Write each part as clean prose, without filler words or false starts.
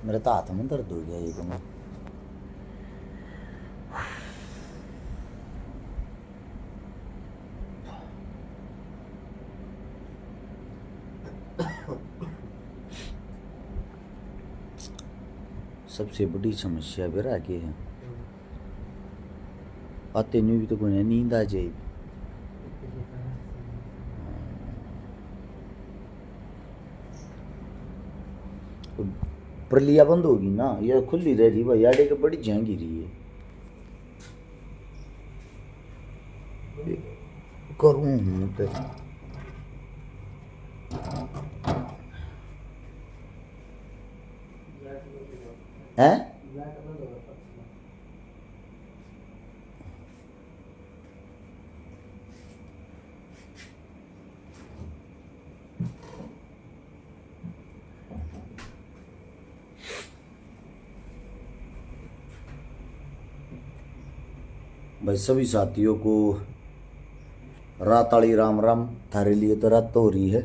मेरे तो हाथ में दर्द हो गया एक में। सबसे बड़ी समस्या बेरा आगे है, आते नहीं भी तो कोई नींद आ जाएगी। प्रलिया बंद होगी ना, यह खुली रह रही भाई, आड़े के बड़ी झांगी रही है। करूँ हूँ तो हैं भाई। सभी साथियों को रात आली राम राम। थारे लिए तो रात तो हो रही है,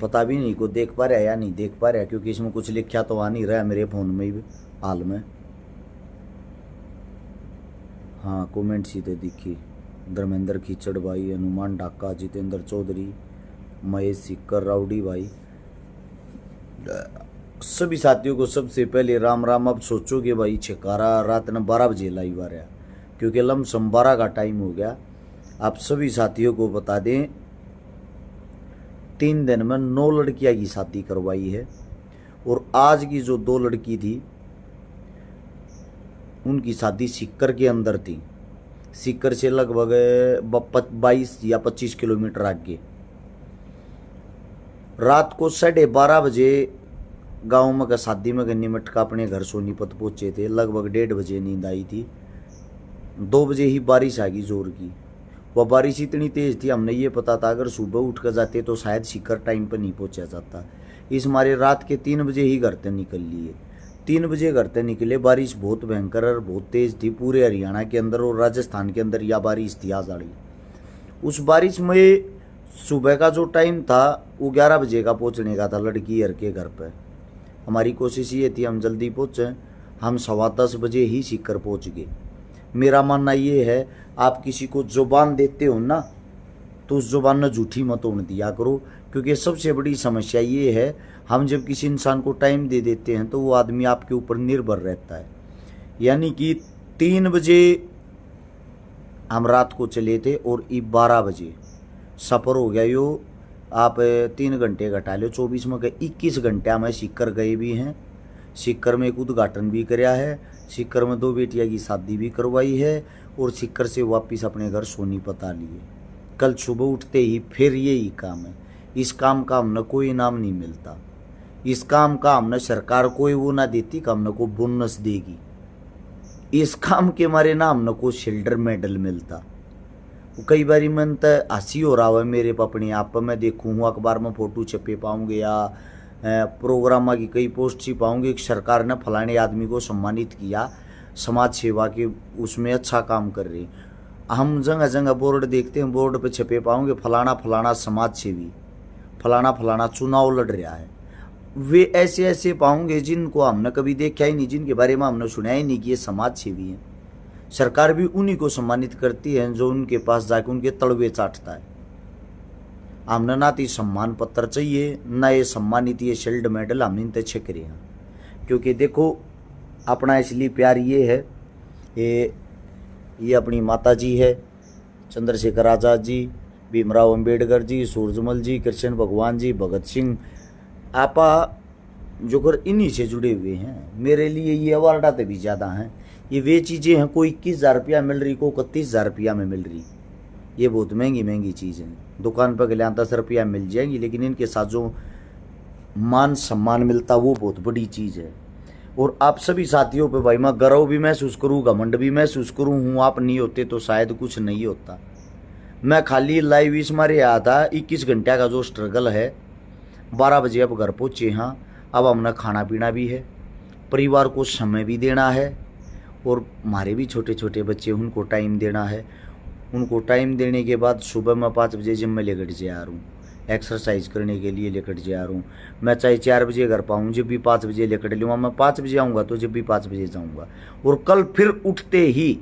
पता भी नहीं को देख पा रहा या नहीं देख पा रहा, क्योंकि इसमें कुछ लिखा तो आ नहीं रहा है मेरे फ़ोन में भी हाल में। हाँ कमेंट सीधे दिखी, धर्मेंद्र कीचड़ भाई, हनुमान डाका, जितेंद्र चौधरी, महेश सिक्कर, राउडी भाई। सभी साथियों को सबसे पहले राम राम। अब सोचो कि भाई छिकारा रात ने 12 बजे लाइव आ रहा, क्योंकि लमसम 12 का टाइम हो गया। आप सभी साथियों को बता दें, 3 दिन में 9 लड़कियां की शादी करवाई है, और आज की जो 2 लड़की थी उनकी शादी सीकर के अंदर थी। सीकर से लगभग 22 या 25 किलोमीटर आगे। रात को 12:30 बजे गाँव में का शादी में गन्नी मटका अपने घर सोनीपत पहुंचे थे। लगभग 1:30 बजे नींद आई थी। 2 बजे ही बारिश आ गई जोर की। वह बारिश इतनी तेज थी, हमने ये पता था अगर सुबह उठ कर जाते तो शायद सीकर टाइम पर नहीं पहुंचा जाता। इस मारे रात के 3 बजे ही घर से निकल लिए। 3 बजे घर से निकले। बारिश बहुत भयंकर और बहुत तेज थी। पूरे हरियाणा के अंदर और राजस्थान के अंदर यह बारिश थी आज आड़ी। उस बारिश में सुबह का जो टाइम था वो 11 बजे का पहुंचने का था लड़की हर के घर पर। हमारी कोशिश ये थी हम जल्दी पहुँचें। हम 10:15 बजे ही सीकर पहुँच गए। मेरा मानना ये है, आप किसी को जुबान देते हो ना तो उस जुबान में झूठी मत होने दिया करो, क्योंकि सबसे बड़ी समस्या ये है, हम जब किसी इंसान को टाइम दे देते हैं तो वो आदमी आपके ऊपर निर्भर रहता है। यानी कि 3 बजे हम रात को चले थे और 12 बजे सफ़र हो गया। यो आप 3 घंटे घटा लो, 24 में 21 घंटे में सीकर गए भी हैं। सीकर में एक उद्घाटन भी कराया है, सीकर में 2 बेटियां की शादी भी करवाई है, और सीकर से वापस अपने घर सोनीपत आ लिए। कल सुबह उठते ही फिर यही काम है। इस काम का हमने कोई इनाम नहीं मिलता। इस काम का हमने सरकार कोई वो ना देती कि हमने को बोनस देगी। इस काम के मारे ना हमने को सिल्वर मेडल मिलता। कई बारी मन तो हंसी हो रहा है मेरे पर अपने आप। मैं देखूँ हूँ अखबार में फोटो छपे पाऊँगे या प्रोग्राम की कई पोस्ट सी पाऊँगे कि सरकार ने फलाने आदमी को सम्मानित किया समाज सेवा के, उसमें अच्छा काम कर रही। हम जगह जगह बोर्ड देखते हैं, बोर्ड पे छपे पाऊँगे फलाना फलाना समाज सेवी, फलाना फलाना चुनाव लड़ रहा है। वे ऐसे ऐसे पाऊँगे जिनको हमने कभी देखा ही नहीं, जिनके बारे में हमने सुना ही नहीं कि ये समाज सेवी हैं। सरकार भी उन्हीं को सम्मानित करती है जो उनके पास जाकर उनके तलवे चाटता है। हमने ना तो सम्मान पत्र चाहिए, ना ये सम्मानित ये शिल्ड मेडल हम इनते छक रहे हैं। क्योंकि देखो अपना इसलिए प्यार ये है, ये अपनी माता जी है, चंद्रशेखर आज़ाद जी, भीमराव अंबेडकर जी, सूरजमल जी, कृष्ण भगवान जी, भगत सिंह, आपा जो कर इन्हीं से जुड़े हुए हैं। मेरे लिए ये अवार्ड आते भी ज़्यादा हैं। ये वे चीज़ें हैं, कोई 21,000 रुपया मिल रही, को 31,000 रुपया में मिल रही। ये बहुत महंगी महंगी चीज़ हैं। दुकान पर गले 10 रुपया मिल जाएंगी, लेकिन इनके साथ जो मान सम्मान मिलता वो बहुत बड़ी चीज़ है। और आप सभी साथियों पे भाई मैं गर्व भी महसूस करूँ, घमंड भी महसूस करूँ हूँ। आप नहीं होते तो शायद कुछ नहीं होता। मैं खाली लाइव इस मारे आया था। 21 घंटे का जो स्ट्रगल है, 12 बजे अब घर पहुँचे। हाँ अब हमने खाना पीना भी है, परिवार को समय भी देना है, और हमारे भी छोटे छोटे बच्चे उनको टाइम देना है। उनको टाइम देने के बाद सुबह मैं 5 बजे जिम में लेकर जा रहा हूँ। एक्सरसाइज करने के लिए लेकर जा रहा हूँ। मैं चाहे 4 बजे घर पाऊँ, जब भी 5 बजे लेकर लूँगा, मैं 5 बजे आऊँगा तो जब भी 5 बजे जाऊँगा। और कल फिर उठते ही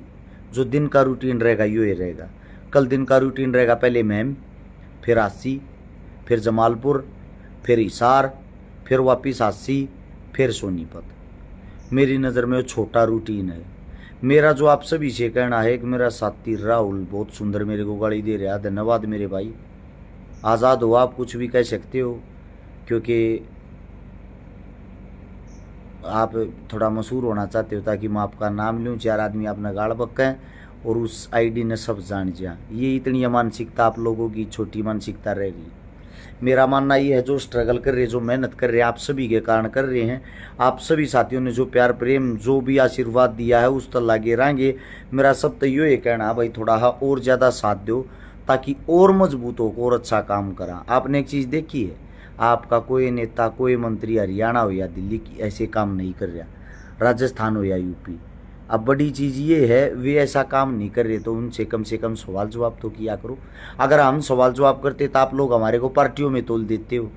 जो दिन का रूटीन रहेगा यो ही रहेगा। कल दिन का रूटीन रहेगा, पहले मैम, फिर आसी, फिर जमालपुर, फिर हिसार, फिर वापिस आसी, फिर सोनीपत। मेरी नज़र में वो छोटा रूटीन है। मेरा जो आप सभी से कहना है कि मेरा साथी राहुल बहुत सुंदर मेरे को गाड़ी दे रहा है, धन्यवाद मेरे भाई। आज़ाद हो, आप कुछ भी कह सकते हो, क्योंकि आप थोड़ा मशहूर होना चाहते हो ताकि मैं आपका नाम लूँ, 4 आदमी अपना गाड़ बक्कें और उस आईडी ने सब जान जाए। ये इतनी मानसिकता आप लोगों की छोटी मानसिकता रह रही। मेरा मानना ये है, जो स्ट्रगल कर रहे, जो मेहनत कर रहे, आप सभी के कारण कर रहे हैं। आप सभी साथियों ने जो प्यार प्रेम जो भी आशीर्वाद दिया है उस तर लागे रहेंगे। मेरा सब तो ये कहना है भाई, थोड़ा और ज़्यादा साथ दो ताकि और मजबूत हो और अच्छा काम करा। आपने एक चीज़ देखी है, आपका कोई नेता, कोई मंत्री हरियाणा हो या दिल्ली की ऐसे काम नहीं कर रहा, राजस्थान हो या यूपी। अब बड़ी चीज़ ये है, वे ऐसा काम नहीं कर रहे तो उनसे कम से कम सवाल जवाब तो किया करो। अगर हम सवाल जवाब करते तो आप लोग हमारे को पार्टियों में तोल देते हो।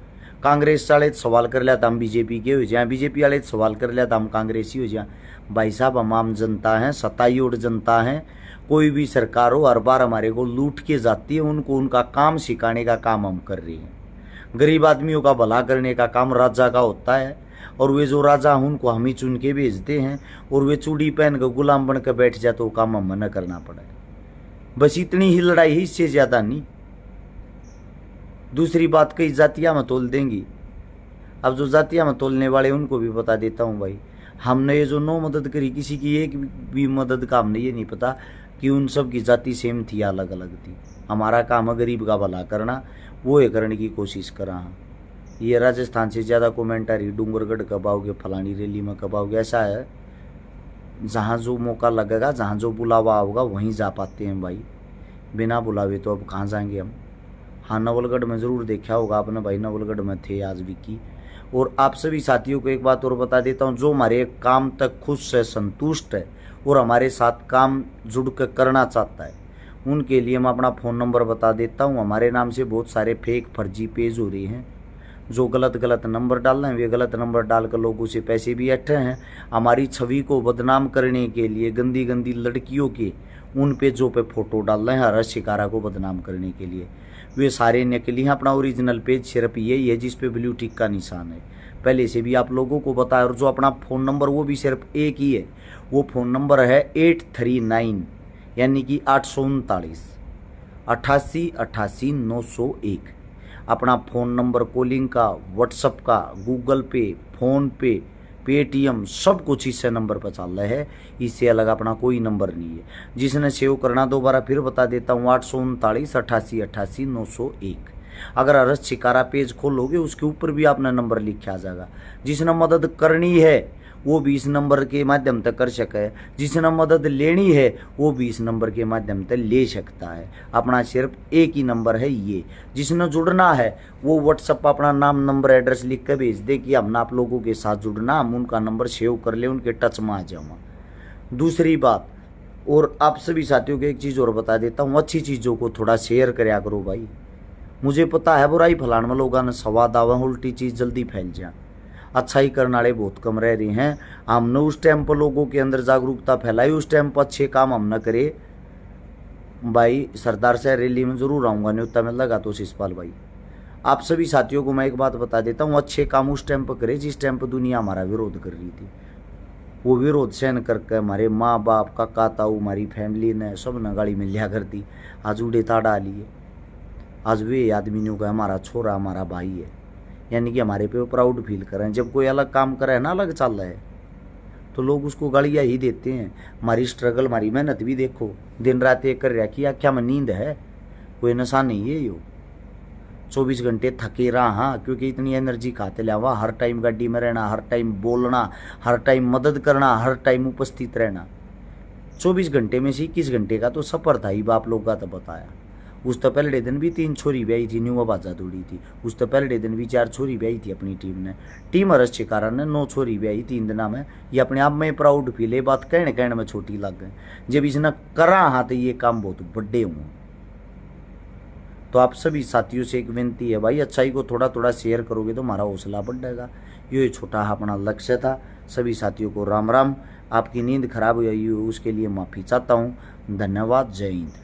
कांग्रेस वाले सवाल कर लिया तो हम बीजेपी के हो जाए, बीजेपी वाले सवाल कर लिया तो हम कांग्रेसी हो जाए। भाई साहब, हम आम जनता हैं, सताई और जनता हैं। कोई भी सरकार हो, हर बार हमारे को लूट के जाती है। उनको उनका काम सिखाने का काम हम कर रहे हैं। गरीब आदमियों का भला करने का काम राजा का होता है, और वे जो राजा हैं उनको हम ही चुन के भेजते हैं, और वे चूड़ी पहन कर गुलाम बन कर बैठ जाए तो काम हम न करना पड़े। बस इतनी ही लड़ाई है, इससे ज़्यादा नहीं। दूसरी बात, कई जातियाँ में तोल देंगी। अब जो जातियाँ में तोलने वाले उनको भी बता देता हूँ भाई, हमने ये जो 9 मदद करी, किसी की एक भी मदद का हमने ये नहीं पता कि उन सब की जाति सेम थी या अलग अलग थी। हमारा काम है गरीब का भला करना, वो ये करने की कोशिश करा। ये राजस्थान से ज़्यादा कमेंट आ रही, डूंगरगढ़ कब आओगे, फलानी रैली में कब आओगे। ऐसा है, जहाँ जो मौका लगेगा, जहाँ जो बुलावा होगा वहीं जा पाते हैं भाई। बिना बुलावे तो अब कहाँ जाएंगे हम। हाँ, नवलगढ़ में ज़रूर देखा होगा आपने भाई, नवलगढ़ में थे आज भी की। और आप सभी साथियों को एक बात और बता देता हूँ, जो हमारे काम तक खुश है, संतुष्ट है और हमारे साथ काम जुड़ कर करना चाहता है, उनके लिए मैं अपना फ़ोन नंबर बता देता हूँ। हमारे नाम से बहुत सारे फेक फर्जी पेज हो रहे हैं, जो गलत नंबर डाल रहे हैं। वे गलत नंबर डालकर लोगों से पैसे भी अट्ठे हैं। हमारी छवि को बदनाम करने के लिए गंदी गंदी लड़कियों के उन पेजों पे फोटो डाल रहे हैं, हर शिकारा को बदनाम करने के लिए। वे सारे नकली हैं। अपना ओरिजिनल पेज सिर्फ यही है जिस पे ब्लू टिक का निशान है। पहले से भी आप लोगों को बताया। और जो अपना फ़ोन नंबर वो भी सिर्फ एक ही है, वो फ़ोन नंबर है 839 यानी कि 839 88 88 901। अपना फ़ोन नंबर कॉलिंग का, व्हाट्सअप का, गूगल पे, फ़ोन पे, पेटीएम सब कुछ इससे नंबर पर चल रहा है। इससे अलग अपना कोई नंबर नहीं है। जिसने सेव करना, दोबारा फिर बता देता हूँ, 839 88 88 901। अगर अरस शिकारा पेज खोलोगे उसके ऊपर भी अपना नंबर लिखा आ जाएगा। जिसने मदद करनी है वो भी इस नंबर के माध्यम तक कर सके, जिसने मदद लेनी है वो भी इस नंबर के माध्यम तक ले सकता है। अपना सिर्फ एक ही नंबर है ये। जिसने जुड़ना है वो व्हाट्सएप पर अपना नाम, नंबर, एड्रेस लिख कर भेज दे कि हमने आप लोगों के साथ जुड़ना, हम उनका नंबर सेव कर ले, उनके टच में आ जाऊँगा। दूसरी बात, और आप सभी साथियों को एक चीज़ और बता देता हूँ, अच्छी चीज़ों को थोड़ा शेयर कराया करो भाई। मुझे पता है बुराई फैलाने में लोगों ने स्वाद आवा, उल्टी चीज़ जल्दी फैल जाए। अच्छाई करने वाले बहुत कम रह रहे हैं। हमने उस टाइम पर लोगों के अंदर जागरूकता फैलाई, उस टाइम पर अच्छे काम हम न करे भाई। सरदार से रैली में ज़रूर आऊँगा, न्योता में लगा तो शिषपाल भाई। आप सभी साथियों को मैं एक बात बता देता हूँ, अच्छे काम उस टाइम पर करे जिस टाइम पर दुनिया हमारा विरोध कर रही थी। वो विरोध सहन करके हमारे माँ बाप, काका ताऊ, हमारी फैमिली ने सब ने गाड़ी में लिया कर दी। आज उड़े ताड़ा लिए। आज वे आदमी ने कहा हमारा छोरा, हमारा भाई है, यानी कि हमारे पे वो प्राउड फील करें। जब कोई अलग काम करे ना, अलग चल रहा है, तो लोग उसको गालियाँ ही देते हैं। हमारी स्ट्रगल, हमारी मेहनत भी देखो, दिन रात एक कर रहा कि क्या में नींद है, कोई नशा नहीं है। यो 24 घंटे थके रहा, हाँ, क्योंकि इतनी एनर्जी खाते लिया, हर टाइम गाड़ी में रहना, हर टाइम बोलना, हर टाइम मदद करना, हर टाइम उपस्थित रहना। 24 घंटे में से 21 घंटे का तो सफ़र था ही, बाप लोग का तो बताया। उस तो पहले दिन भी 3 छोरी ब्याई थी, न्यू बाजा दौड़ी थी। उस तो पहले दिन भी 4 छोरी ब्याई थी अपनी टीम ने। टीम हरस शिकारा ने 9 छोरी ब्याई 3 दिना में। ये अपने आप में प्राउड फील है, बात कहने में छोटी लग गई। जब इसने करा हाँ तो ये काम बहुत बड़े हुए। तो आप सभी साथियों से एक विनती है भाई, अच्छाई को थोड़ा थोड़ा शेयर करोगे तो हमारा हौसला बढ़ेगा। ये छोटा अपना लक्ष्य था। सभी साथियों को राम राम। आपकी नींद खराब हुई उसके लिए माफ़ी चाहता हूँ। धन्यवाद। जय हिंद।